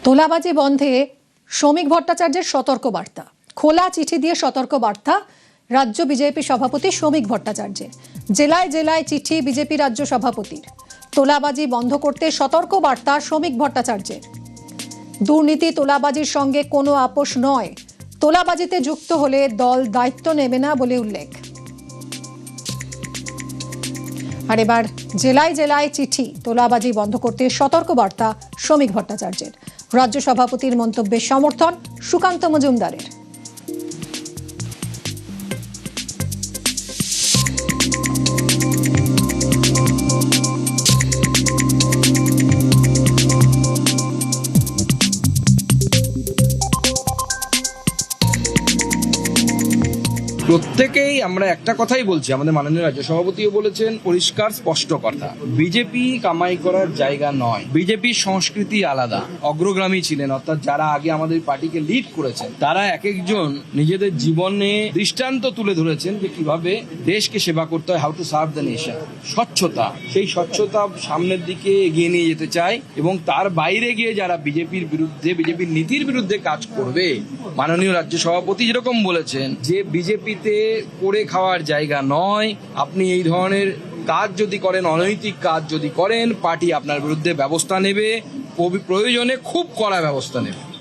তোলাবাজি বন্ধে শ্রমিক ভট্টাচার্যের সতর্ক বার্তা। খোলা চিঠি দিয়ে সতর্ক বার্তা রাজ্য বিজেপি সভাপতি শ্রমিক ভট্টাচার্যের। জেলায় জেলায় চিঠি বিজেপি রাজ্য সভাপতির। তোলাবাজি বন্ধ করতে সতর্ক বার্তা শ্রমিক ভট্টাচার্যের। দুর্নীতি তোলাবাজির সঙ্গে কোনো আপোষ নয়, তোলাবাজিতে যুক্ত হলে দল দায়িত্ব নেবে না বলে উল্লেখ। আর এবার জেলায় জেলায় চিঠি, তোলাবাজি বন্ধ করতে সতর্ক বার্তা শ্রমিক ভট্টাচার্যের। রাজ্য সভাপতির মন্তব্যের সমর্থন সুকান্ত মজুমদারের। প্রত্যেকেই আমরা একটা কথাই বলছি, আমাদের মাননীয় রাজ্য সভাপতিও বলেছেন পরিষ্কার স্পষ্ট কথা, বিজেপি কামাই করার জায়গা নয়। বিজেপির সংস্কৃতি আলাদা। অগ্রগামী ছিলেন, অর্থাৎ যারা আগে আমাদের পার্টিকে লিড করেছেন তারা এক একজন নিজেদের জীবনে দৃষ্টান্ত তুলে ধরেছেন যে কিভাবে দেশকে সেবা করতে হয়, how to serve the nation. স্বচ্ছতা, সেই স্বচ্ছতা সামনের দিকে এগিয়ে নিয়ে যেতে চায় এবং তার বাইরে গিয়ে যারা বিজেপির বিরুদ্ধে, বিজেপির নীতির বিরুদ্ধে কাজ করবে, মাননীয় রাজ্য সভাপতি যেরকম বলেছেন যে বিজেপিতে করে খাওয়ার জায়গা নয়, আপনি এই ধরনের কাজ যদি করেন, অনৈতিক কাজ যদি করেন, পার্টি আপনার বিরুদ্ধে ব্যবস্থা নেবে, প্রয়োজনে খুব কড়া ব্যবস্থা নেবে।